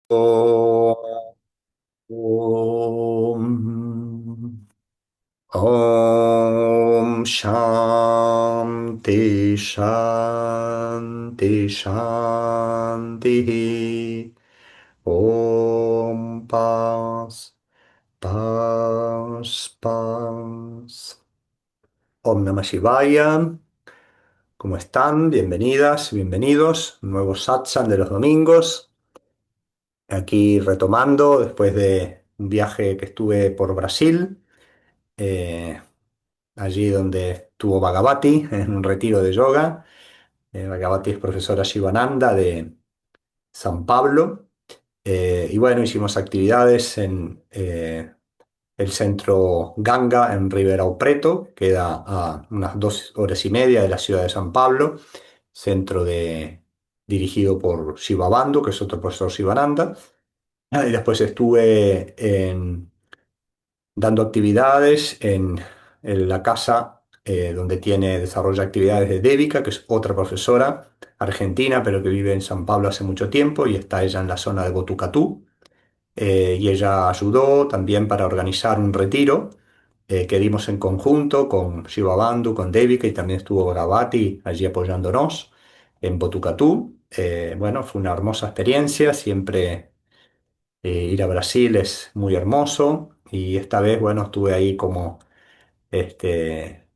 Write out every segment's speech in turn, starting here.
Om, Om Shanti Shanti Shanti Om Paz Paz Paz. Om Namah Shivaya. ¿Cómo están? Bienvenidas, bienvenidos. Nuevo satsang de los domingos. Aquí retomando después de un viaje que estuve por Brasil, eh, allí donde estuvo Bhagavati en un retiro de yoga. Bhagavati es profesora Shivananda de San Pablo. Y bueno, hicimos actividades en el centro Ganga en Ribeirão Preto, queda a unas 2 horas y media de la ciudad de San Pablo, dirigido por Shivabandhu, que es otro profesor Shivananda. Y después estuve dando actividades en la casa donde desarrolla actividades de Devika, que es otra profesora argentina, pero que vive en San Pablo hace mucho tiempo y está ella en la zona de Botucatú. Y ella ayudó también para organizar un retiro que dimos en conjunto con Shivabandhu, con Devika, y también estuvo Gravati allí apoyándonos en Botucatú. Bueno, fue una hermosa experiencia, siempre ir a Brasil es muy hermoso y esta vez, bueno, estuve ahí como este,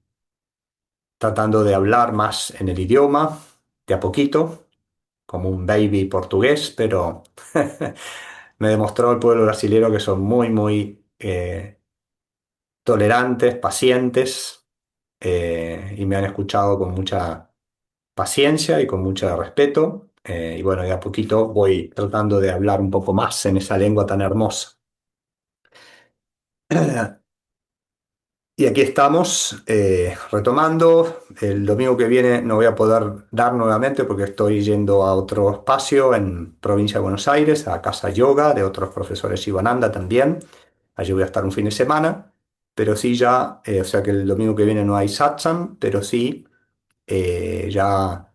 tratando de hablar más en el idioma, de a poquito, como un baby portugués, pero me demostró el pueblo brasilero que son muy, muy tolerantes, pacientes, y me han escuchado con mucha paciencia y con mucho respeto. Y bueno, de a poquito voy tratando de hablar un poco más en esa lengua tan hermosa. Y aquí estamos retomando. El domingo que viene no voy a poder dar nuevamente porque estoy yendo a otro espacio en provincia de Buenos Aires, a Casa Yoga de otros profesores Shivananda también. Allí voy a estar un fin de semana, pero sí ya, o sea que el domingo que viene no hay satsang, pero sí ya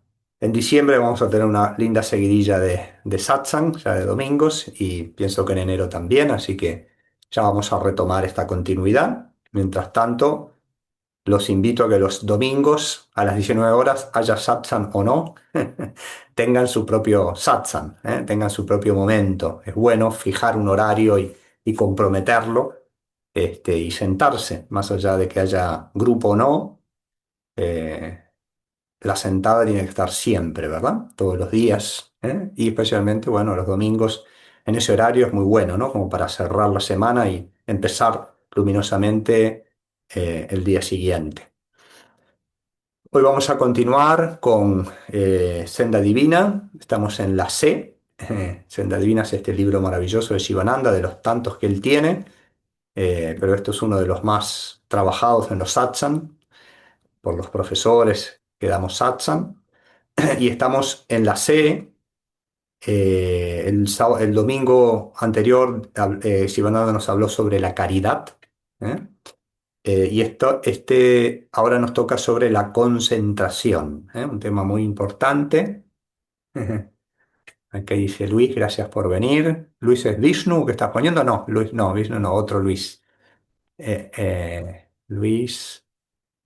en diciembre vamos a tener una linda seguidilla de satsang, ya de domingos, y pienso que en enero también, así que ya vamos a retomar esta continuidad. Mientras tanto, los invito a que los domingos a las 19 horas, haya satsang o no, tengan su propio satsang, tengan su propio momento. Es bueno fijar un horario y comprometerlo, y sentarse, más allá de que haya grupo o no. eh, la sentada tiene que estar siempre, ¿verdad? Todos los días, ¿eh? Y especialmente, bueno, los domingos en ese horario es muy bueno, ¿no? Como para cerrar la semana y empezar luminosamente el día siguiente. Hoy vamos a continuar con Senda Divina. Estamos en la C. Senda Divina es este libro maravilloso de Shivananda, de los tantos que él tiene, pero esto es uno de los más trabajados en los satsang por los profesores que damos satsang. Y estamos en la C. El domingo anterior, Sivananda nos habló sobre la caridad. ¿Eh? Y ahora nos toca sobre la concentración, ¿eh? Un tema muy importante. Aquí dice Luis, gracias por venir. Luis es Vishnu que estás poniendo. No, Luis, no, Vishnu no, otro Luis. Luis.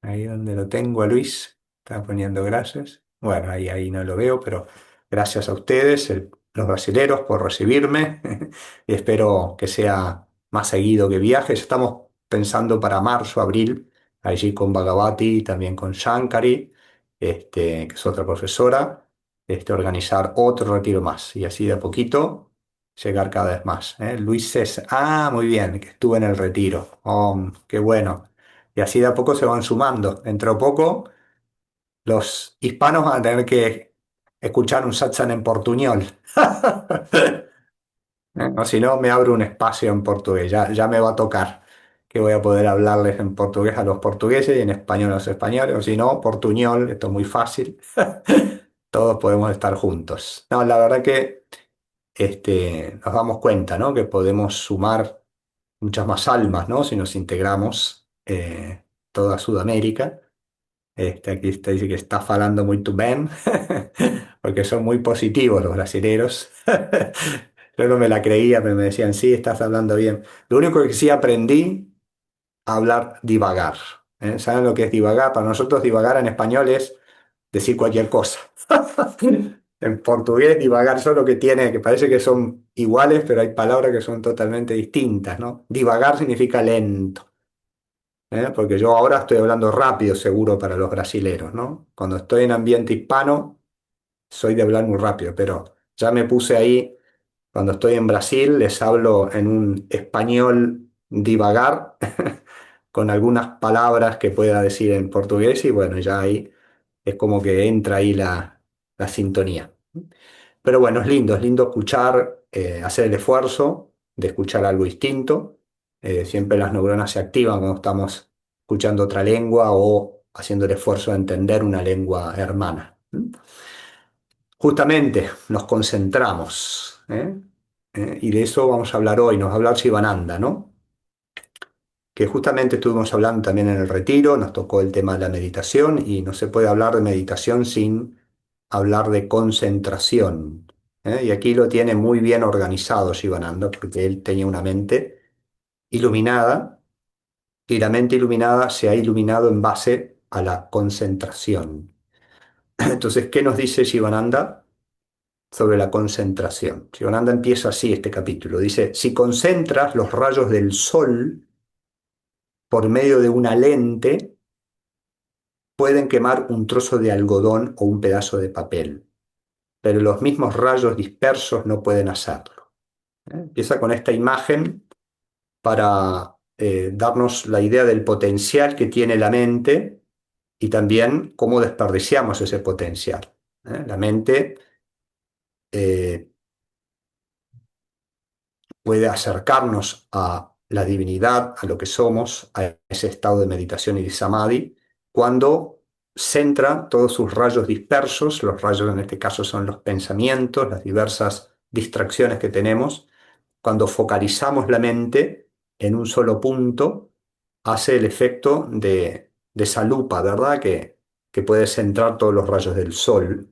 Ahí donde lo tengo a Luis, está poniendo gracias. Bueno, ahí no lo veo, pero gracias a ustedes, los brasileros, por recibirme y espero que sea más seguido que viajes. Estamos pensando para marzo, abril, allí con Bhagavati y también con Shankari, que es otra profesora, organizar otro retiro más y así de a poquito llegar cada vez más. Luis César, muy bien, que estuve en el retiro. Oh, qué bueno. Y así de a poco se van sumando. Dentro de poco, los hispanos van a tener que escuchar un satsang en portuñol. O si no, me abro un espacio en portugués. Ya me va a tocar que voy a poder hablarles en portugués a los portugueses y en español a los españoles. O si no, portuñol, esto es muy fácil. Todos podemos estar juntos. No, la verdad que nos damos cuenta, ¿no? Que podemos sumar muchas más almas, ¿no? Si nos integramos toda Sudamérica. Aquí dice que está falando muy bien, porque son muy positivos los brasileros. Yo no me la creía, pero me decían, sí, estás hablando bien. Lo único que sí aprendí a hablar divagar. ¿Saben lo que es divagar? Para nosotros divagar en español es decir cualquier cosa. En portugués divagar solo que tiene, que parece que son iguales, pero hay palabras que son totalmente distintas, ¿no? Divagar significa lento. Porque yo ahora estoy hablando rápido, seguro, para los brasileros, ¿no? Cuando estoy en ambiente hispano, soy de hablar muy rápido, pero ya me puse ahí, cuando estoy en Brasil, les hablo en un español divagar, con algunas palabras que pueda decir en portugués, y bueno, ya ahí es como que entra ahí la sintonía. Pero bueno, es lindo escuchar, hacer el esfuerzo de escuchar algo distinto. Siempre las neuronas se activan cuando estamos escuchando otra lengua o haciendo el esfuerzo de entender una lengua hermana. Justamente nos concentramos, y de eso vamos a hablar hoy, nos va a hablar Sivananda, ¿no? Que justamente estuvimos hablando también en el retiro, nos tocó el tema de la meditación y no se puede hablar de meditación sin hablar de concentración. Y aquí lo tiene muy bien organizado Shivananda, porque él tenía una mente iluminada y la mente iluminada se ha iluminado en base a la concentración. Entonces, ¿qué nos dice Shivananda sobre la concentración? Shivananda empieza así este capítulo. Dice, si concentras los rayos del sol por medio de una lente, pueden quemar un trozo de algodón o un pedazo de papel, pero los mismos rayos dispersos no pueden hacerlo. Empieza con esta imagen para darnos la idea del potencial que tiene la mente y también cómo desperdiciamos ese potencial. La mente eh, puede acercarnos a la divinidad, a lo que somos, a ese estado de meditación y de samadhi, cuando centra todos sus rayos dispersos, los rayos en este caso son los pensamientos, las diversas distracciones que tenemos, cuando focalizamos la mente en un solo punto, hace el efecto de esa lupa, ¿verdad? Que puede centrar todos los rayos del sol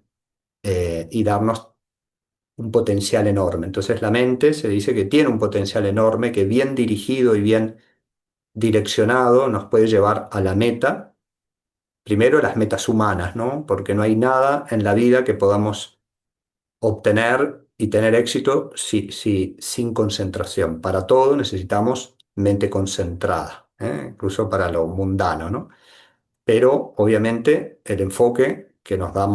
y darnos un potencial enorme. Entonces la mente se dice que tiene un potencial enorme que bien dirigido y bien direccionado nos puede llevar a la meta. Primero las metas humanas, ¿no? Porque no hay nada en la vida que podamos obtener y tener éxito sin concentración. Para todo necesitamos mente concentrada, incluso para lo mundano, ¿no? Pero obviamente el enfoque que nos da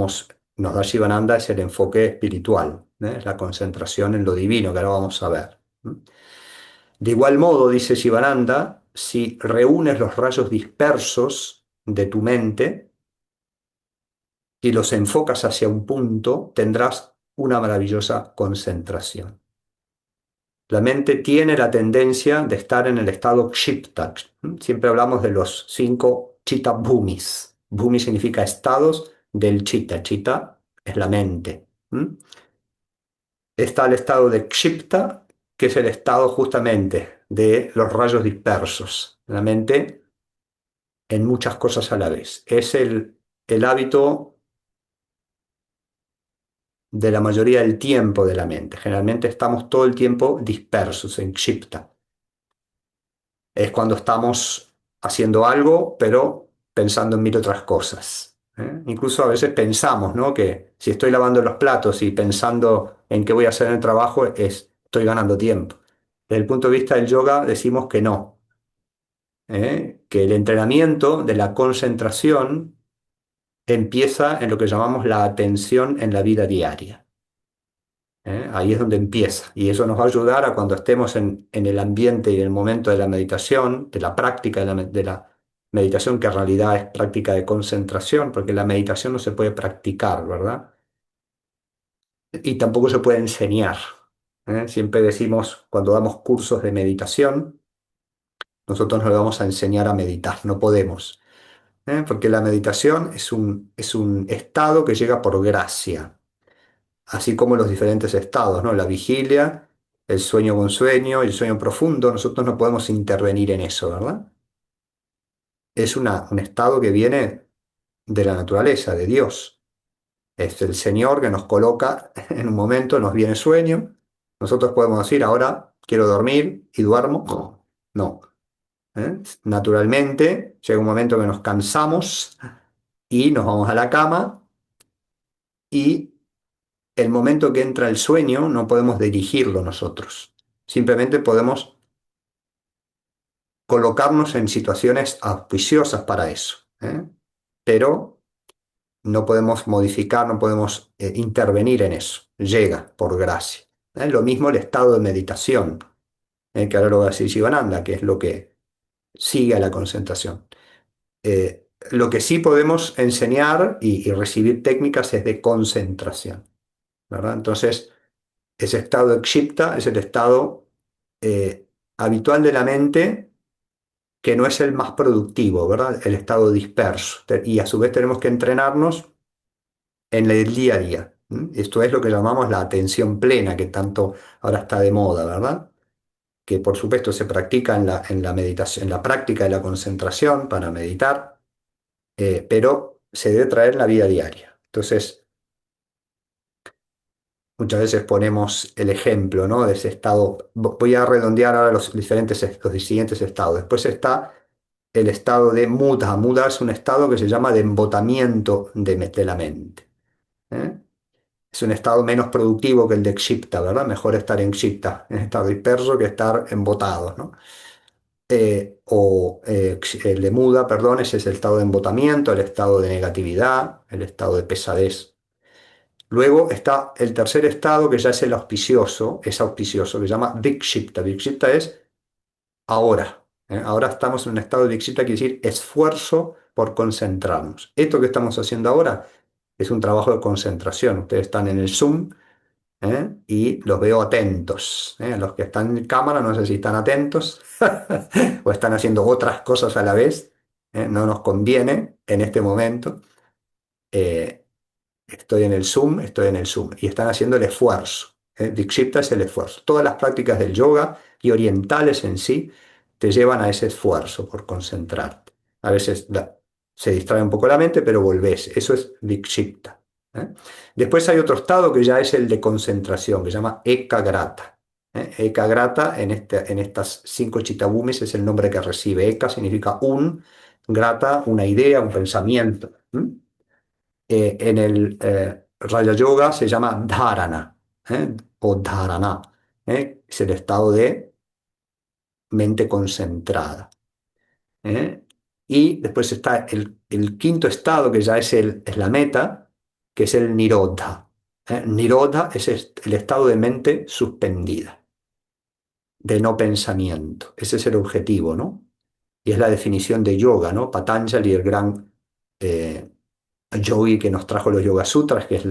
Shivananda es el enfoque espiritual, es la concentración en lo divino, que ahora vamos a ver. De igual modo, dice Shivananda, si reúnes los rayos dispersos de tu mente y los enfocas hacia un punto, tendrás una maravillosa concentración. La mente tiene la tendencia de estar en el estado kshipta. Siempre hablamos de los 5 chitta bhumis. Bhumi significa estados del chitta. Chitta es la mente. Está el estado de kshipta, que es el estado justamente de los rayos dispersos. La mente en muchas cosas a la vez. Es el hábito de la mayoría del tiempo de la mente. Generalmente estamos todo el tiempo dispersos en kshipta. Es cuando estamos haciendo algo, pero pensando en mil otras cosas. Incluso a veces pensamos, ¿no? Que si estoy lavando los platos y pensando en qué voy a hacer en el trabajo, estoy ganando tiempo. Desde el punto de vista del yoga, decimos que no, que el entrenamiento de la concentración empieza en lo que llamamos la atención en la vida diaria. Ahí es donde empieza. Y eso nos va a ayudar a cuando estemos en el ambiente y en el momento de la meditación, de la práctica de la meditación, que en realidad es práctica de concentración, porque la meditación no se puede practicar, ¿verdad? Y tampoco se puede enseñar. Siempre decimos, cuando damos cursos de meditación, nosotros no le vamos a enseñar a meditar, no podemos. Porque la meditación es un estado que llega por gracia, así como los diferentes estados, ¿no? La vigilia, el sueño con sueño, el sueño profundo, nosotros no podemos intervenir en eso, ¿verdad? Es un estado que viene de la naturaleza, de Dios. Es el Señor que nos coloca en un momento, nos viene sueño, Nosotros podemos decir ahora quiero dormir y duermo. No, no. Naturalmente llega un momento que nos cansamos y nos vamos a la cama y el momento que entra el sueño no podemos dirigirlo nosotros. Simplemente podemos colocarnos en situaciones auspiciosas para eso, ¿eh? Pero no podemos modificar, no podemos intervenir en eso. Llega por gracia. Lo mismo el estado de meditación, que ahora lo va a decir Sivananda, que es lo que sigue a la concentración. Lo que sí podemos enseñar y recibir técnicas es de concentración, ¿verdad? Entonces, ese estado de kshipta es el estado habitual de la mente que no es el más productivo, ¿verdad? El estado disperso. Y a su vez tenemos que entrenarnos en el día a día. Esto es lo que llamamos la atención plena, que tanto ahora está de moda, ¿verdad? Que por supuesto se practica en la meditación, en la práctica de la concentración para meditar, pero se debe traer en la vida diaria. Entonces, muchas veces ponemos el ejemplo, ¿no? De ese estado. Voy a redondear ahora los siguientes estados. Después está el estado de mudha. Mudha es un estado que se llama de embotamiento de la mente. ¿Eh? Es un estado menos productivo que el de Kshipta, ¿verdad? Mejor estar en Kshipta, en estado disperso, que estar embotado, ¿no? El de Muda, perdón, ese es el estado de embotamiento, el estado de negatividad, el estado de pesadez. Luego está el tercer estado, que ya es auspicioso, que se llama Vikshipta. Vikshipta es ahora. Ahora estamos en un estado de Vikshipta, quiere decir esfuerzo por concentrarnos. Esto que estamos haciendo ahora es un trabajo de concentración. Ustedes están en el Zoom, y los veo atentos. Los que están en cámara no sé si están atentos o están haciendo otras cosas a la vez. No nos conviene en este momento. Eh, Estoy en el Zoom, estoy en el Zoom. Y están haciendo el esfuerzo. Vikshipta es el esfuerzo. Todas las prácticas del yoga y orientales en sí te llevan a ese esfuerzo por concentrarte. A veces se distrae un poco la mente, pero volvés. Eso es Vikshipta. ¿eh? Después hay otro estado que ya es el de concentración, que se llama Ekagrata. Ekagrata en estas cinco chitabumis es el nombre que recibe. Eka significa un, grata, una idea, un pensamiento. En el Raja Yoga se llama dharana, o dharana, es el estado de mente concentrada. ¿eh? Y después está el quinto estado, que ya es la meta, que es el nirodha. Nirodha es el estado de mente suspendida, de no pensamiento. Ese es el objetivo, ¿no? Y es la definición de yoga, ¿no? Patanjali, el gran eh, yogi que nos trajo los Yoga Sutras, que es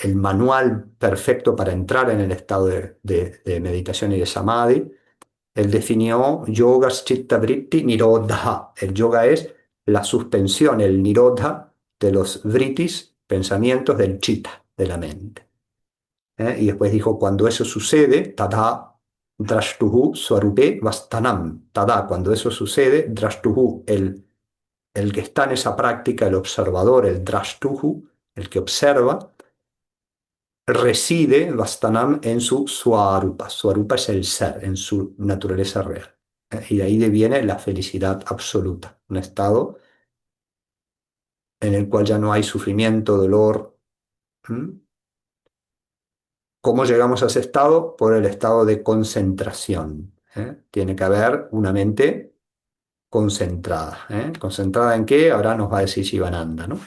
el manual perfecto para entrar en el estado de meditación y de samadhi. Él definió yogas chitta vritti nirodha. El yoga es la suspensión, el nirodha de los vrittis, pensamientos del chitta, de la mente. Y después dijo, cuando eso sucede, tada drashtuhu swarupe vastanam. Tada, cuando eso sucede, drashtuhu, el que está en esa práctica, el observador, el drashtuhu, el que observa, reside Vastanam en su Swarupa. Swarupa es el ser, en su naturaleza real. Y de ahí deviene la felicidad absoluta, un estado en el cual ya no hay sufrimiento, dolor. ¿Mm? ¿Cómo llegamos a ese estado? Por el estado de concentración. Tiene que haber una mente concentrada. ¿Concentrada en qué? Ahora nos va a decir Shivananda, ¿no?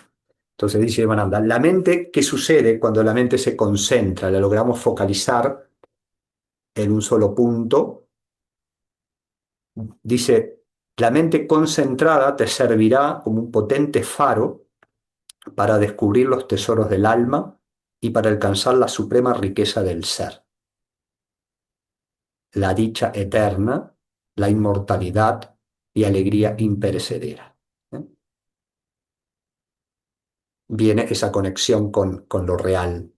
Entonces dice Shivananda, la mente, ¿qué sucede cuando la mente se concentra? La logramos focalizar en un solo punto. Dice, la mente concentrada te servirá como un potente faro para descubrir los tesoros del alma y para alcanzar la suprema riqueza del ser, la dicha eterna, la inmortalidad y alegría imperecedera. ¿eh? Viene esa conexión con lo real.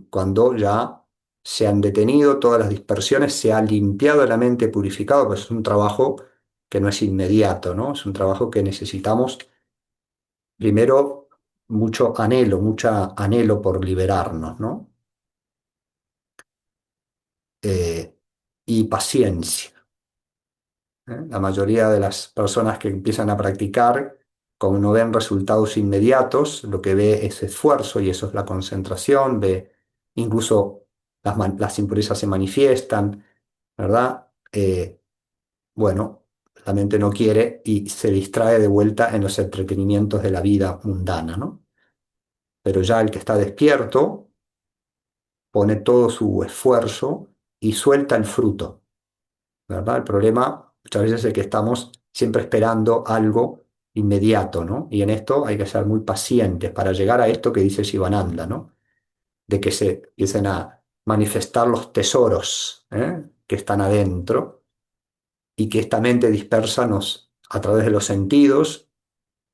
Cuando ya se han detenido todas las dispersiones, se ha limpiado la mente, purificado, pues es un trabajo que no es inmediato, ¿no? Es un trabajo que necesitamos primero mucho anhelo por liberarnos, ¿no? eh, y paciencia. ¿Eh? La mayoría de las personas que empiezan a practicar, como no ven resultados inmediatos, lo que ve es esfuerzo y eso es la concentración, ve incluso las impurezas se manifiestan, ¿verdad? Bueno, la mente no quiere y se distrae de vuelta en los entretenimientos de la vida mundana, ¿no? Pero ya el que está despierto pone todo su esfuerzo y suelta el fruto, ¿verdad? El problema muchas veces es que estamos siempre esperando algo inmediato, ¿no? Y en esto hay que ser muy pacientes para llegar a esto que dice Shivananda, ¿no? De que se empiecen a manifestar los tesoros, que están adentro y que esta mente dispersa nos, a través de los sentidos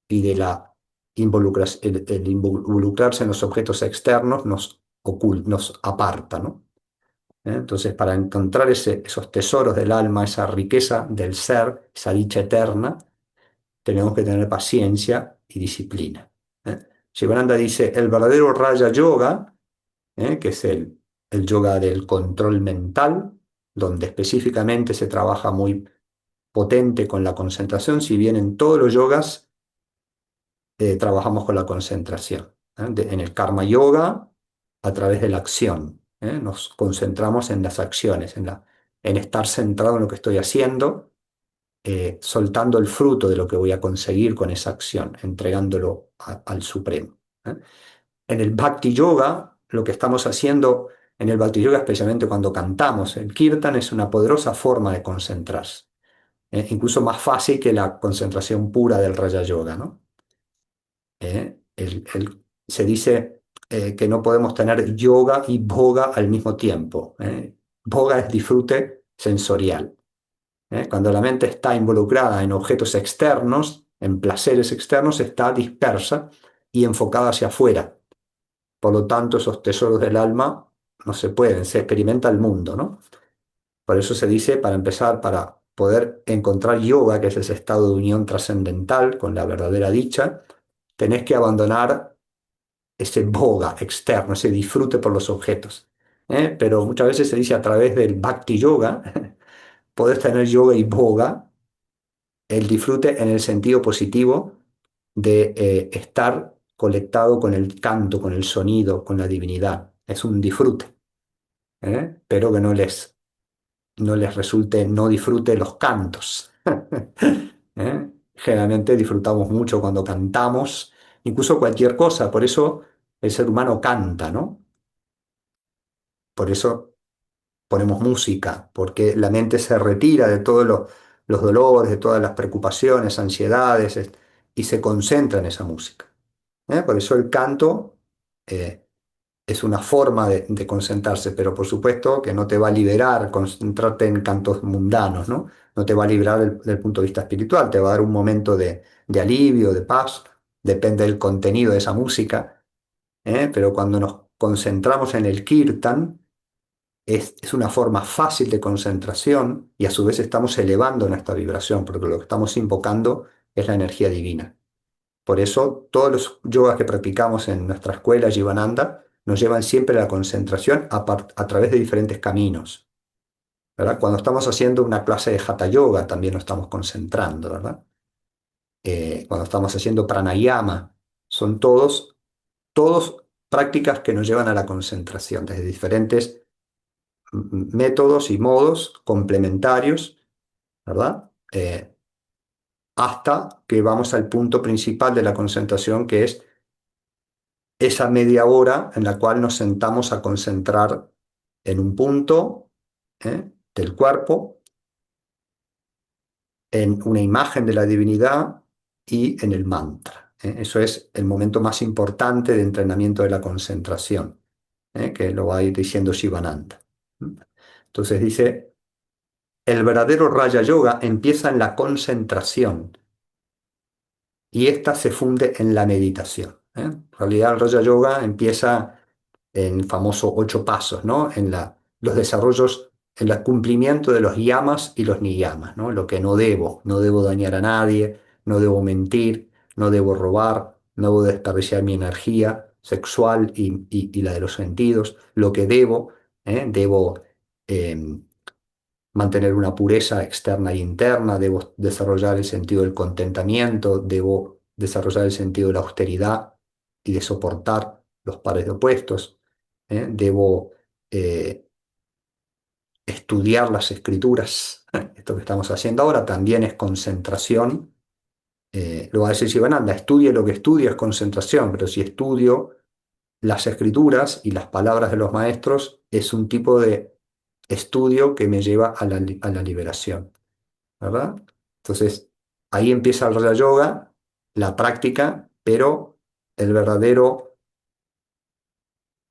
y de el involucrarse en los objetos externos nos aparta, ¿no? Entonces, para encontrar esos tesoros del alma, esa riqueza del ser, esa dicha eterna, tenemos que tener paciencia y disciplina. ¿Eh? Shivananda dice, el verdadero Raya Yoga, que es el yoga del control mental, donde específicamente se trabaja muy potente con la concentración, si bien en todos los yogas trabajamos con la concentración. En el Karma Yoga, a través de la acción. Nos concentramos en las acciones, en estar centrado en lo que estoy haciendo, soltando el fruto de lo que voy a conseguir con esa acción, entregándolo al Supremo. ¿Eh? En el Bhakti Yoga, lo que estamos haciendo en el Bhakti Yoga, especialmente cuando cantamos, el Kirtan es una poderosa forma de concentrarse, incluso más fácil que la concentración pura del Raja Yoga, ¿no? Se dice que no podemos tener yoga y bhoga al mismo tiempo. Bhoga es disfrute sensorial. Cuando la mente está involucrada en objetos externos, en placeres externos, está dispersa y enfocada hacia afuera. Por lo tanto, esos tesoros del alma no se pueden, se experimenta el mundo, ¿no? Por eso se dice, para empezar, para poder encontrar yoga, que es ese estado de unión trascendental con la verdadera dicha, tenés que abandonar ese boga externo, ese disfrute por los objetos. Pero muchas veces se dice a través del bhakti yoga, podés tener yoga y boga, el disfrute en el sentido positivo de estar conectado con el canto, con el sonido, con la divinidad. Es un disfrute, pero que no les resulte no disfrute los cantos. Generalmente disfrutamos mucho cuando cantamos, incluso cualquier cosa, por eso el ser humano canta, ¿no? Por eso ponemos música, porque la mente se retira de todos los dolores, de todas las preocupaciones, ansiedades, y se concentra en esa música. Por eso el canto es una forma de concentrarse, pero por supuesto que no te va a liberar concentrarte en cantos mundanos, ¿no? No te va a liberar del punto de vista espiritual, te va a dar un momento de alivio, de paz, depende del contenido de esa música, pero cuando nos concentramos en el kirtan, es una forma fácil de concentración y a su vez estamos elevando nuestra vibración, porque lo que estamos invocando es la energía divina. Por eso todos los yogas que practicamos en nuestra escuela Jivananda nos llevan siempre a la concentración a través de diferentes caminos, ¿verdad? Cuando estamos haciendo una clase de Hatha Yoga también nos estamos concentrando, ¿verdad? Cuando estamos haciendo pranayama, son todos prácticas que nos llevan a la concentración desde diferentes métodos y modos complementarios, ¿verdad? Hasta que vamos al punto principal de la concentración, que es esa media hora en la cual nos sentamos a concentrar en un punto, del cuerpo, en una imagen de la divinidad y en el mantra. Eso es el momento más importante de entrenamiento de la concentración, que lo va a ir diciendo Shivananda. Entonces dice, el verdadero Raya Yoga empieza en la concentración y ésta se funde en la meditación. En realidad el Raja Yoga empieza en el famoso 8 pasos, ¿no? En los desarrollos, en el cumplimiento de los yamas y los niyamas, ¿no? Lo que no debo dañar a nadie, no debo mentir, no debo robar, no debo desperdiciar mi energía sexual y la de los sentidos, lo que debo eh, mantener una pureza externa e interna, debo desarrollar el sentido del contentamiento, debo desarrollar el sentido de la austeridad y de soportar los pares de opuestos, debo eh, estudiar las escrituras. Esto que estamos haciendo ahora también es concentración. Lo va a decir Sivananda, estudie lo que estudie es concentración, pero si estudio las escrituras y las palabras de los maestros, es un tipo de estudio que me lleva a a la liberación, ¿verdad? Entonces, ahí empieza el Raja Yoga, la práctica, pero el verdadero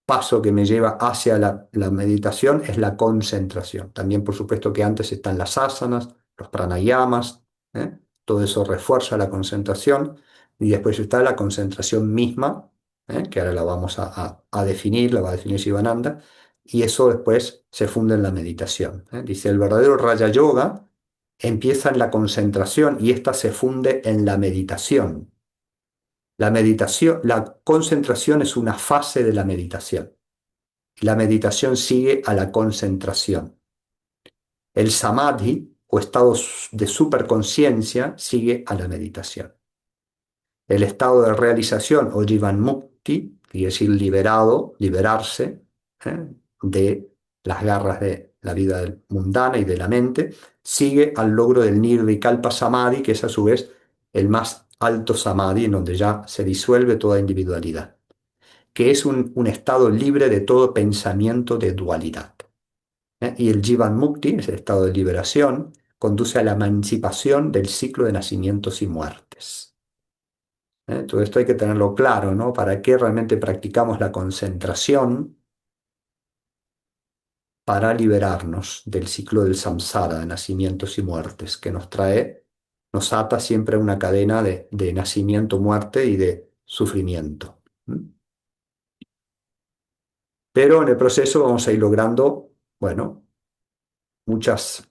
paso que me lleva hacia la meditación es la concentración. También, por supuesto, que antes están las asanas, los pranayamas, ¿eh? Todo eso refuerza la concentración y después está la concentración misma, que ahora la vamos a definir, la va a definir Sivananda, y eso después se funde en la meditación, ¿eh? Dice, el verdadero Raja Yoga empieza en la concentración y esta se funde en la meditación. La meditación, la concentración es una fase de la meditación. La meditación sigue a la concentración. El samadhi o estado de superconciencia sigue a la meditación. El estado de realización o jivan mukti, quiere decir liberado, liberarse de las garras de la vida mundana y de la mente, sigue al logro del nirvikalpa samadhi, que es a su vez el más alto samadhi, en donde ya se disuelve toda individualidad, que es un estado libre de todo pensamiento de dualidad. Y el Jivan Mukti, ese estado de liberación, conduce a la emancipación del ciclo de nacimientos y muertes. Todo esto hay que tenerlo claro, ¿no? ¿Para qué realmente practicamos la concentración? Para liberarnos del ciclo del samsara, de nacimientos y muertes, que nos trae, nos ata siempre a una cadena de nacimiento, muerte y de sufrimiento. ¿Mm? Pero en el proceso vamos a ir logrando, bueno, muchas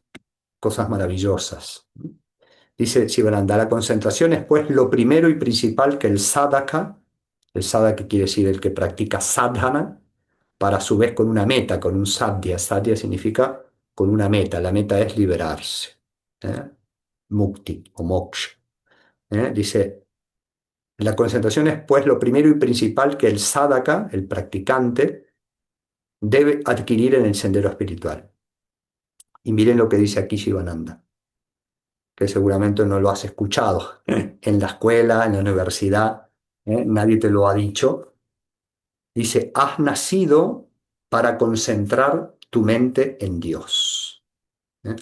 cosas maravillosas. Dice Sivananda, la concentración es pues lo primero y principal que el sadhaka quiere decir el que practica sadhana, para a su vez con una meta, con un sadhya. Sadhya significa con una meta, la meta es liberarse. ¿Eh? Mukti o moksha. Dice, la concentración es pues lo primero y principal que el sadhaka, el practicante, debe adquirir en el sendero espiritual. Y miren lo que dice aquí Shivananda, que seguramente no lo has escuchado en la escuela, en la universidad, nadie te lo ha dicho. Dice, has nacido para concentrar tu mente en Dios.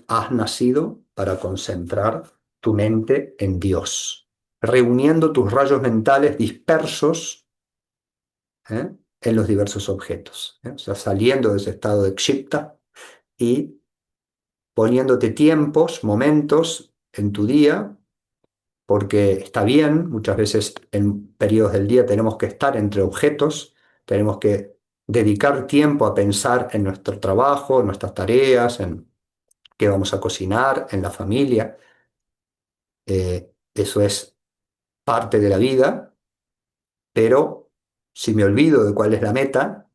Has nacido para concentrar tu mente en Dios, reuniendo tus rayos mentales dispersos en los diversos objetos. O sea, saliendo de ese estado de kshipta y poniéndote tiempos, momentos en tu día, porque está bien, muchas veces en periodos del día tenemos que estar entre objetos, tenemos que dedicar tiempo a pensar en nuestro trabajo, en nuestras tareas, en qué vamos a cocinar, en la familia. Eso es parte de la vida, pero si me olvido de cuál es la meta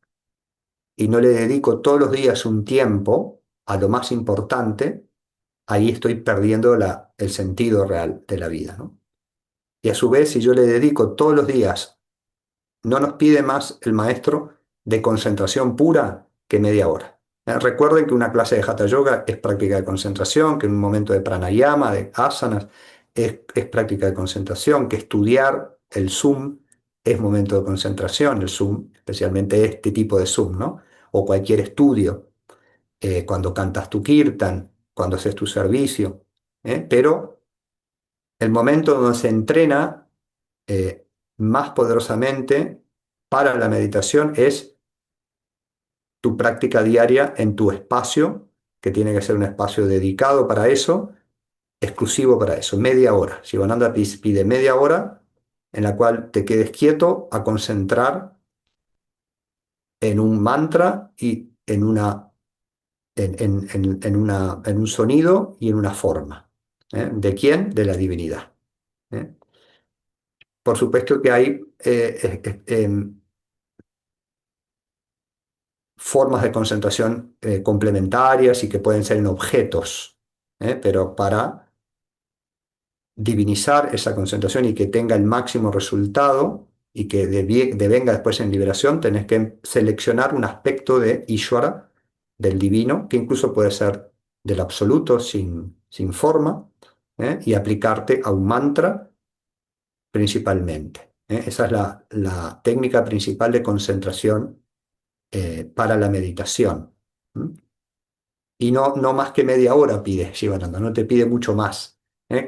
y no le dedico todos los días un tiempo a lo más importante, ahí estoy perdiendo el sentido real de la vida, ¿no? Y a su vez, si yo le dedico todos los días, no nos pide más el maestro de concentración pura que media hora. Recuerden que una clase de Hatha Yoga es práctica de concentración, que un momento de pranayama, de asanas, es práctica de concentración, que estudiar el Zoom es momento de concentración, el Zoom, especialmente este tipo de Zoom, ¿no? O cualquier estudio, cuando cantas tu kirtan, cuando haces tu servicio, pero el momento donde se entrena más poderosamente para la meditación es tu práctica diaria en tu espacio, que tiene que ser un espacio dedicado para eso, exclusivo para eso, media hora. Sivananda pide media hora en la cual te quedes quieto a concentrar en un mantra y en un sonido y en una forma. ¿De quién? De la divinidad. ¿Eh? Por supuesto que hay formas de concentración complementarias y que pueden ser en objetos, pero para divinizar esa concentración y que tenga el máximo resultado y que devenga después en liberación, tenés que seleccionar un aspecto de Ishvara, del divino, que incluso puede ser del absoluto sin forma, y aplicarte a un mantra principalmente. Esa es la técnica principal de concentración para la meditación. ¿Mm? Y no más que media hora pide Shivananda, no te pide mucho más.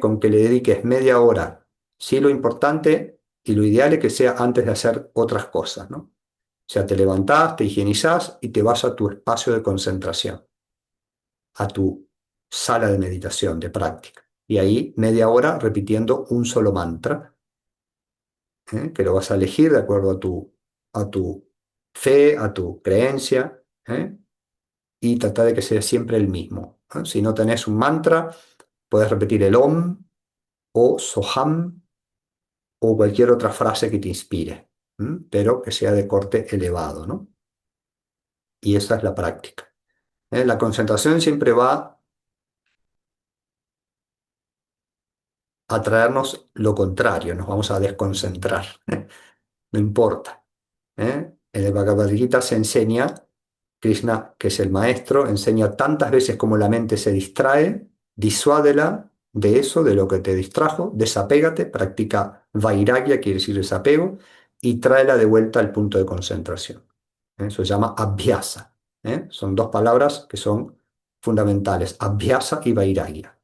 Con que le dediques media hora. Sí, lo importante y lo ideal es que sea antes de hacer otras cosas, ¿no? O sea, te levantás, te higienizás y te vas a tu espacio de concentración, a tu sala de meditación, de práctica. Y ahí media hora repitiendo un solo mantra, que lo vas a elegir de acuerdo a tu fe, a tu creencia, y tratar de que sea siempre el mismo. Si no tenés un mantra, puedes repetir el Om o Soham o cualquier otra frase que te inspire, pero que sea de corte elevado, ¿no? Y esa es la práctica. La concentración siempre va a traernos lo contrario, nos vamos a desconcentrar, no importa. En el Bhagavad Gita se enseña, Krishna, que es el maestro, enseña tantas veces como la mente se distrae, disuádela de eso, de lo que te distrajo, desapégate, practica vairagya, quiere decir desapego, y tráela de vuelta al punto de concentración. Eso se llama abhyasa. Son dos palabras que son fundamentales, abhyasa y vairagya.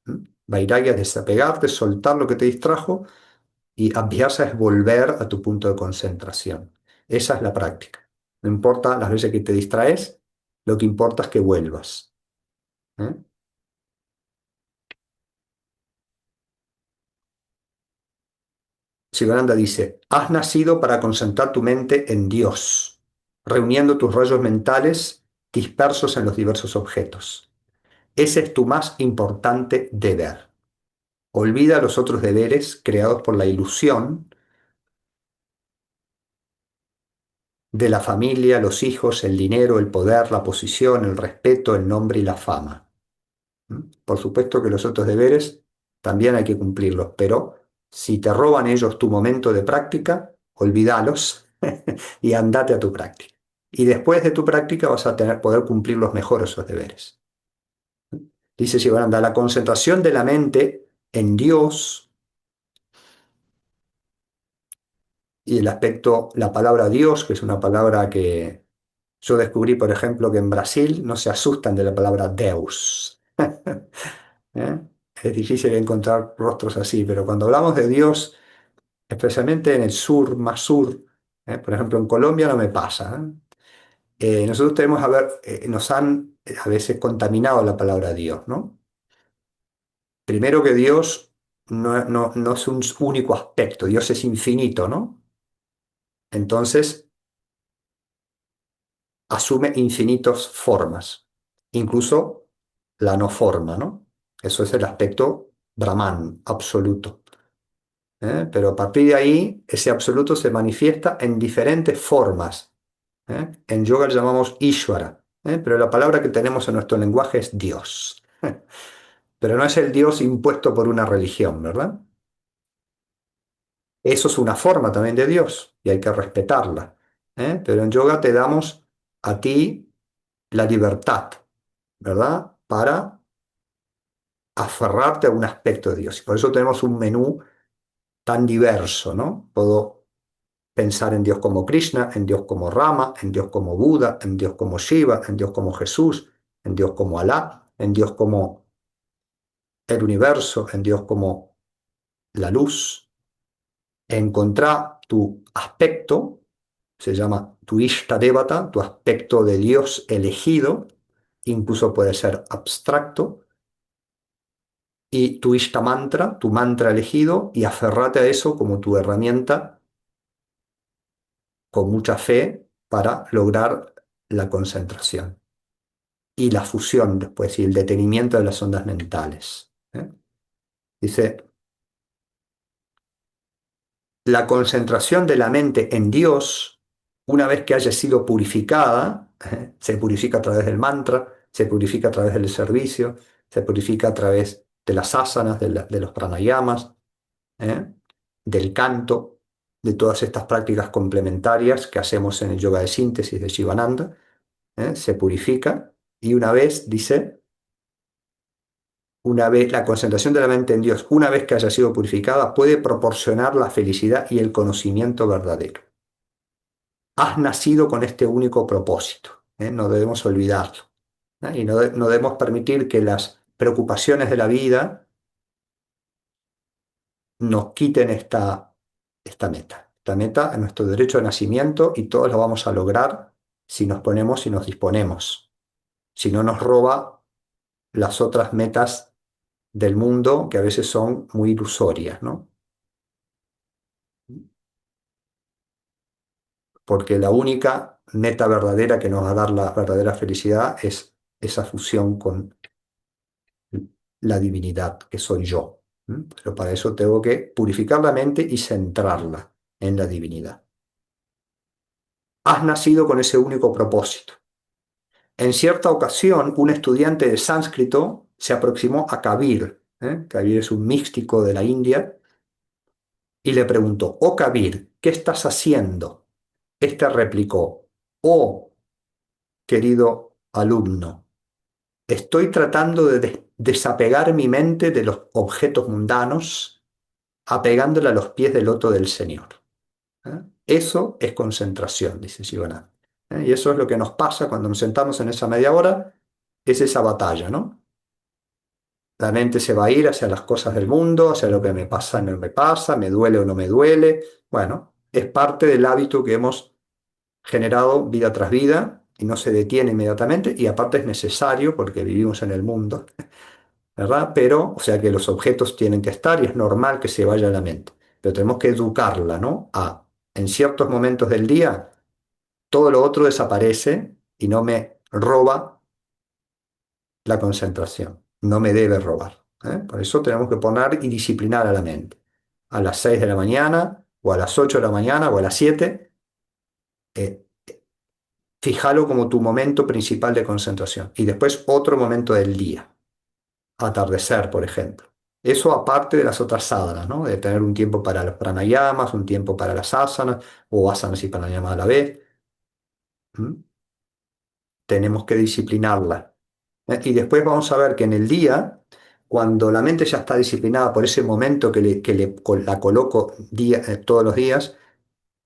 Vairagya es desapegarte, soltar lo que te distrajo, y abhyasa es volver a tu punto de concentración. Esa es la práctica. No importa las veces que te distraes, lo que importa es que vuelvas. ¿eh? Sivananda dice, has nacido para concentrar tu mente en Dios, reuniendo tus rayos mentales dispersos en los diversos objetos. Ese es tu más importante deber. Olvida los otros deberes creados por la ilusión de la familia, los hijos, el dinero, el poder, la posición, el respeto, el nombre y la fama. Por supuesto que los otros deberes también hay que cumplirlos, pero si te roban ellos tu momento de práctica, olvídalos y andate a tu práctica. Y después de tu práctica vas a poder cumplir mejor esos deberes. Dice Shivananda, la concentración de la mente en Dios y el aspecto, la palabra Dios, que es una palabra que yo descubrí, por ejemplo, que en Brasil no se asustan de la palabra Deus. ¿Eh? Es difícil encontrar rostros así, pero cuando hablamos de Dios, especialmente en el sur, más sur, por ejemplo, en Colombia no me pasa. Nosotros tenemos nos han a veces contaminado la palabra Dios, ¿no? Primero que Dios no es un único aspecto, Dios es infinito, ¿no? Entonces asume infinitas formas, incluso la no forma, ¿no? Eso es el aspecto Brahman, absoluto. Pero a partir de ahí, ese absoluto se manifiesta en diferentes formas. En yoga le llamamos Ishvara, pero la palabra que tenemos en nuestro lenguaje es Dios. Pero no es el Dios impuesto por una religión, ¿verdad? Eso es una forma también de Dios y hay que respetarla. Pero en yoga te damos a ti la libertad, ¿verdad? Para aferrarte a un aspecto de Dios. Y por eso tenemos un menú tan diverso, ¿no? Puedo pensar en Dios como Krishna, en Dios como Rama, en Dios como Buda, en Dios como Shiva, en Dios como Jesús, en Dios como Alá, en Dios como el universo, en Dios como la luz. Encontrar tu aspecto, se llama tu Ishta Devata, tu aspecto de Dios elegido, incluso puede ser abstracto, y tu Ishta Mantra, tu mantra elegido, y aferrate a eso como tu herramienta con mucha fe para lograr la concentración y la fusión después y el detenimiento de las ondas mentales. Dice, la concentración de la mente en Dios, una vez que haya sido purificada, Se purifica a través del mantra, se purifica a través del servicio, se purifica a través de las asanas, de los pranayamas, ¿eh? Del canto, de todas estas prácticas complementarias que hacemos en el yoga de síntesis de Shivananda, se purifica y una vez, dice, una vez la concentración de la mente en Dios, una vez que haya sido purificada, puede proporcionar la felicidad y el conocimiento verdadero. Has nacido con este único propósito, no debemos olvidarlo, y no debemos permitir que las preocupaciones de la vida nos quiten esta meta. Esta meta es nuestro derecho de nacimiento y todos lo vamos a lograr si nos ponemos y nos disponemos. Si no nos roba las otras metas del mundo que a veces son muy ilusorias, ¿no? Porque la única meta verdadera que nos va a dar la verdadera felicidad es esa fusión con la divinidad que soy yo. Pero para eso tengo que purificar la mente y centrarla en la divinidad. Has nacido con ese único propósito. En cierta ocasión, un estudiante de sánscrito se aproximó a Kabir. Kabir es un místico de la India, y le preguntó: «Oh Kabir, ¿qué estás haciendo?». Este replicó: «Oh, querido alumno, estoy tratando de desapegar mi mente de los objetos mundanos, apegándola a los pies del loto del Señor». Eso es concentración, dice Sivananda. Y eso es lo que nos pasa cuando nos sentamos en esa media hora, es esa batalla, ¿no? La mente se va a ir hacia las cosas del mundo, hacia lo que me pasa, no me pasa, me duele o no me duele. Bueno, es parte del hábito que hemos generado vida tras vida y no se detiene inmediatamente y aparte es necesario porque vivimos en el mundo, ¿verdad? Pero, o sea que los objetos tienen que estar y es normal que se vaya la mente, pero tenemos que educarla, ¿no? En ciertos momentos del día, todo lo otro desaparece y no me roba la concentración, no me debe robar. Por eso tenemos que poner y disciplinar a la mente. A las 6 de la mañana, o a las 8 de la mañana, o a las 7, eh, fíjalo como tu momento principal de concentración. Y después otro momento del día, atardecer, por ejemplo. Eso aparte de las otras sadhanas, ¿no? De tener un tiempo para los pranayamas, un tiempo para las asanas, o asanas y pranayamas a la vez. ¿Mm? Tenemos que disciplinarla. Y después vamos a ver que en el día, cuando la mente ya está disciplinada por ese momento la coloco todos los días,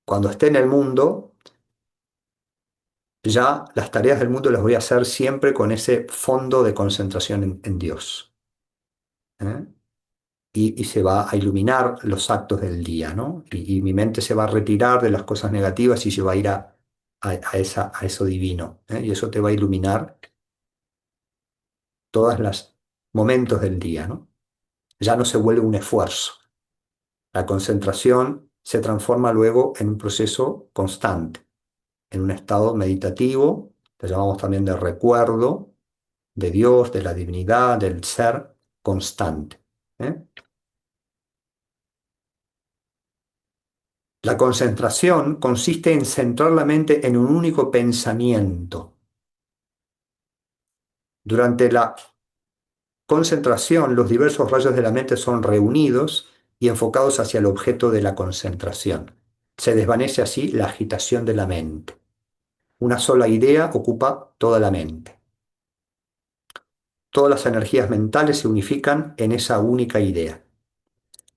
cuando esté en el mundo, ya las tareas del mundo las voy a hacer siempre con ese fondo de concentración en Dios. ¿eh? Y se va a iluminar los actos del día, ¿no? Y mi mente se va a retirar de las cosas negativas y se va a ir a eso divino. Y eso te va a iluminar todos los momentos del día, ¿no? Ya no se vuelve un esfuerzo. La concentración se transforma luego en un proceso constante, en un estado meditativo, que llamamos también de recuerdo de Dios, de la divinidad, del ser constante. ¿eh? La concentración consiste en centrar la mente en un único pensamiento. Durante la concentración, los diversos rayos de la mente son reunidos y enfocados hacia el objeto de la concentración. Se desvanece así la agitación de la mente. Una sola idea ocupa toda la mente. Todas las energías mentales se unifican en esa única idea.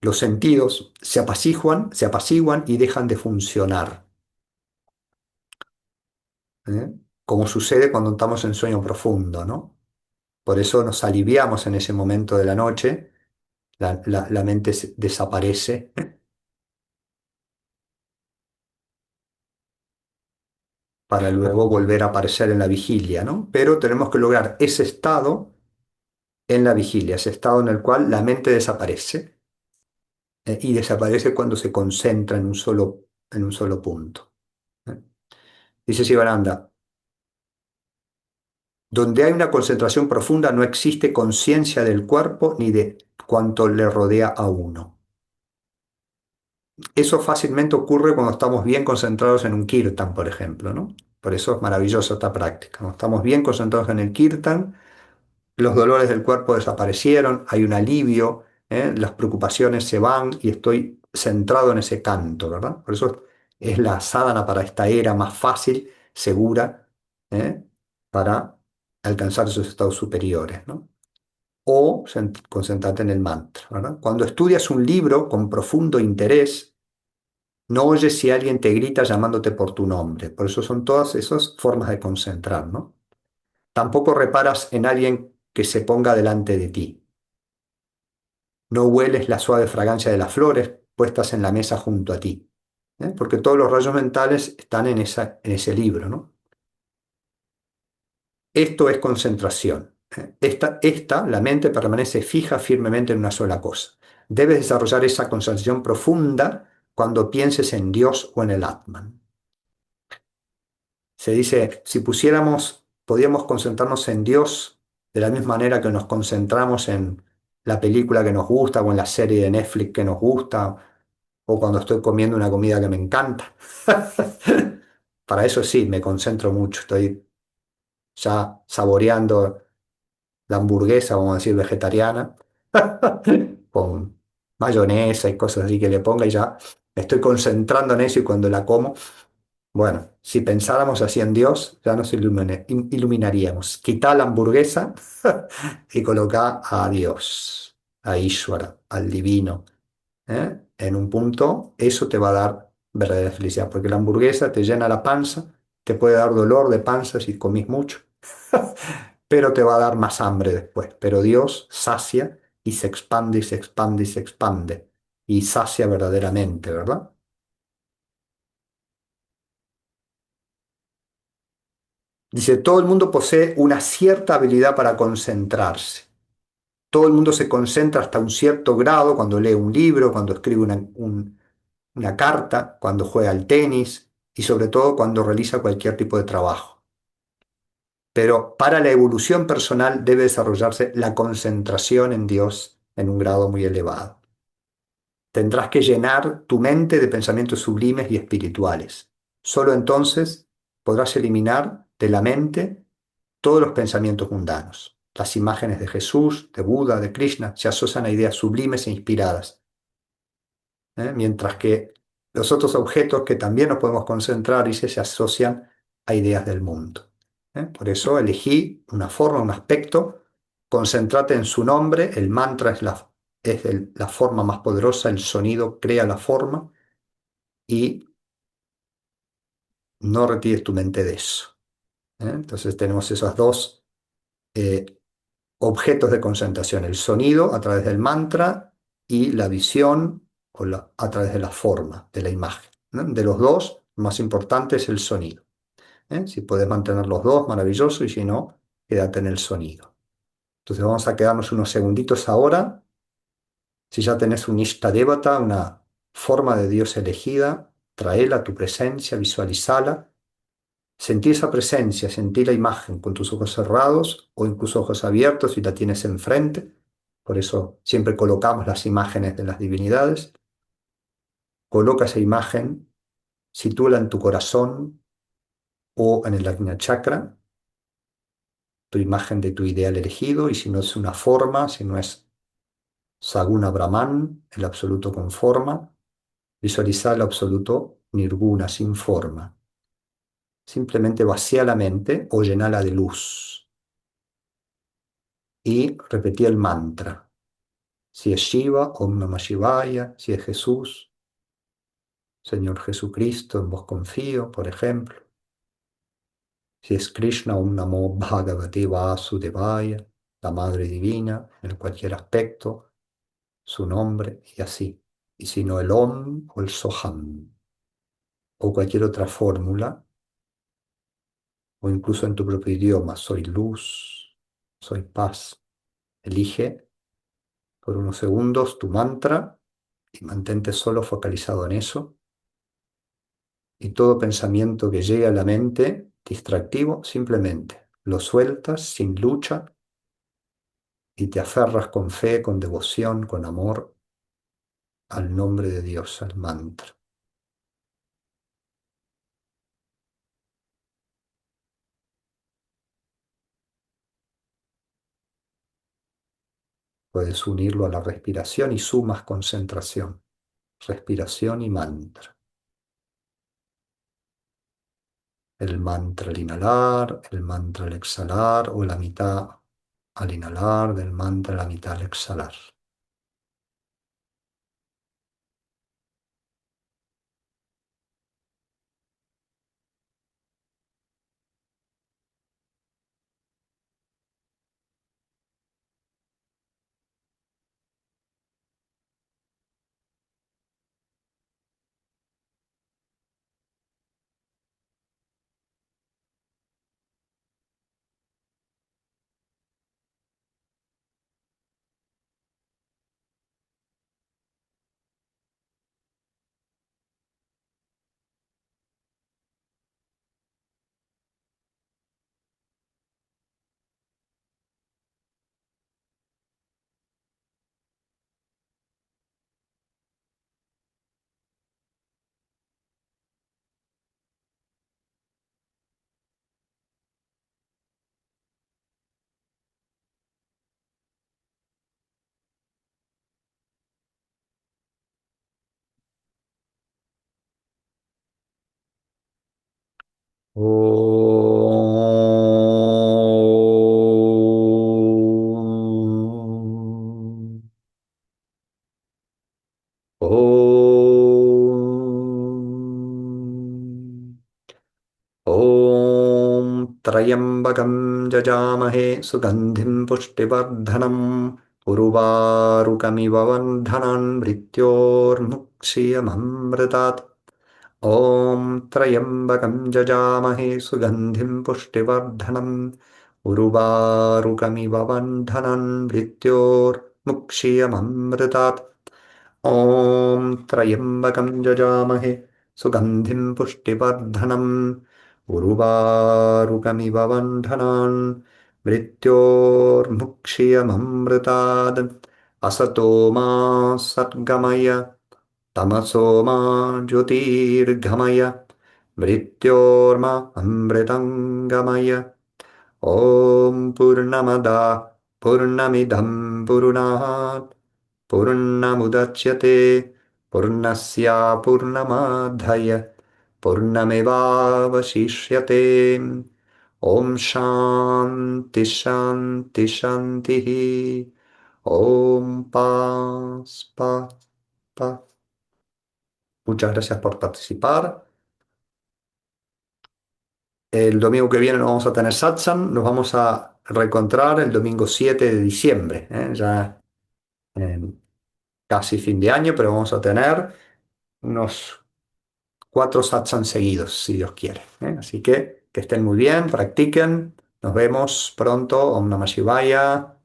Los sentidos se apaciguan y dejan de funcionar, ¿eh? Como sucede cuando estamos en sueño profundo, ¿no? Por eso nos aliviamos en ese momento de la noche, la mente desaparece para luego volver a aparecer en la vigilia, ¿no? Pero tenemos que lograr ese estado en la vigilia, ese estado en el cual la mente desaparece, y desaparece cuando se concentra en un solo punto. ¿eh? Dice Sivananda: donde hay una concentración profunda no existe conciencia del cuerpo ni de cuanto le rodea a uno. Eso fácilmente ocurre cuando estamos bien concentrados en un kirtan, por ejemplo, ¿no? Por eso es maravillosa esta práctica. Cuando estamos bien concentrados en el kirtan, los dolores del cuerpo desaparecieron, hay un alivio, las preocupaciones se van y estoy centrado en ese canto, ¿verdad? Por eso es la sadhana para esta era más fácil, segura, ¿eh? Para alcanzar esos estados superiores, ¿no? O concentrarte en el mantra, ¿verdad? Cuando estudias un libro con profundo interés, no oyes si alguien te grita llamándote por tu nombre. Por eso son todas esas formas de concentrar, ¿no? Tampoco reparas en alguien que se ponga delante de ti. No hueles la suave fragancia de las flores puestas en la mesa junto a ti, porque todos los rayos mentales están en ese libro, ¿no? Esto es concentración. La mente permanece fija firmemente en una sola cosa. Debes desarrollar esa concentración profunda cuando pienses en Dios o en el Atman. Se dice, si podíamos concentrarnos en Dios de la misma manera que nos concentramos en la película que nos gusta o en la serie de Netflix que nos gusta o cuando estoy comiendo una comida que me encanta. Para eso sí, me concentro mucho. Estoy ya saboreando la hamburguesa, vamos a decir, vegetariana, con mayonesa y cosas así que le ponga y ya me estoy concentrando en eso y cuando la como, bueno, si pensáramos así en Dios, ya nos iluminaríamos. Quitá la hamburguesa y colocá a Dios, a Ishvara, al divino, en un punto, eso te va a dar verdadera felicidad, porque la hamburguesa te llena la panza, te puede dar dolor de panza si comís mucho, pero te va a dar más hambre después. Pero Dios sacia y se expande y se expande y se expande y sacia verdaderamente, ¿verdad? Dice, todo el mundo posee una cierta habilidad para concentrarse. Todo el mundo se concentra hasta un cierto grado cuando lee un libro, cuando escribe una carta, cuando juega al tenis y sobre todo cuando realiza cualquier tipo de trabajo. Pero para la evolución personal debe desarrollarse la concentración en Dios en un grado muy elevado. Tendrás que llenar tu mente de pensamientos sublimes y espirituales. Solo entonces podrás eliminar de la mente todos los pensamientos mundanos. Las imágenes de Jesús, de Buda, de Krishna se asocian a ideas sublimes e inspiradas, mientras que los otros objetos que también nos podemos concentrar y se asocian a ideas del mundo. Por eso elegí una forma, un aspecto, concéntrate en su nombre, el mantra es la forma más poderosa, el sonido crea la forma y no retires tu mente de eso. Entonces tenemos esos dos eh, objetos de concentración, el sonido a través del mantra y la visión a través de la forma, de la imagen, ¿no? De los dos, lo más importante es el sonido. Si puedes mantener los dos, maravilloso, y si no, quédate en el sonido. Entonces vamos a quedarnos unos segunditos ahora. Si ya tenés un Ishtadevata, una forma de Dios elegida, tráela a tu presencia, visualizala. Sentí esa presencia, sentí la imagen con tus ojos cerrados o incluso ojos abiertos si la tienes enfrente. Por eso siempre colocamos las imágenes de las divinidades. Coloca esa imagen, sitúala en tu corazón o en el Ajna Chakra, tu imagen de tu ideal elegido, y si no es una forma, si no es Saguna Brahman, el absoluto con forma, visualiza el absoluto Nirguna, sin forma. Simplemente vacía la mente o llenala de luz y repetí el mantra. Si es Shiva, Om Namah Shivaya; si es Jesús, Señor Jesucristo, en vos confío, por ejemplo. Si es Krishna, Om Namo Bhagavate Vasudevaya, la Madre Divina, en cualquier aspecto, su nombre y así. Y si no el Om o el Soham, o cualquier otra fórmula, o incluso en tu propio idioma, soy luz, soy paz. Elige por unos segundos tu mantra y mantente solo focalizado en eso. Y todo pensamiento que llegue a la mente distractivo, simplemente lo sueltas sin lucha y te aferras con fe, con devoción, con amor al nombre de Dios, al mantra. Puedes unirlo a la respiración y sumas concentración. Respiración y mantra. El mantra al inhalar, el mantra al exhalar o la mitad al inhalar del mantra, la mitad al exhalar. Om. Om. ॐ त्र्यम्बकं जजामहे सुगन्धिं पुष्टिवर्धनम् उर्वारुकमिव बन्धनान् मृत्योर्मुक्षीयममृतात् ॐ त्र्यम्बकं जजामहे सुगन्धिं पुष्टिवर्धनम् उर्वारुकमिव बन्धनान् मृत्योर्मुक्षीयममृतात् ॐ त्र्यम्बकं यजामहे सुगन्धिं पुष्टिवर्धनम् उर्वारुकमिव बन्धनान् मृत्योर्मुक्षीयममृतात् असतो मा सद्गमय तमसो मा ज्योतिर्गमय मृत्योर्मा अमृतङ्गमय ॐ पूर्णमदा पूर्णमिदं पूर्णात् पूर्णमुदच्यते पूर्णस्य पूर्णमादाय पूर्णमेवावशिष्यते ॐ शान्ति शान्ति शान्तिः ॐ paz, paz, paz. Muchas gracias por participar. El domingo que viene no vamos a tener satsang, nos vamos a reencontrar el domingo 7 de diciembre, ya casi fin de año, pero vamos a tener unos 4 satsangs seguidos, si Dios quiere. Así que estén muy bien, practiquen. Nos vemos pronto. Om Namah Shivaya.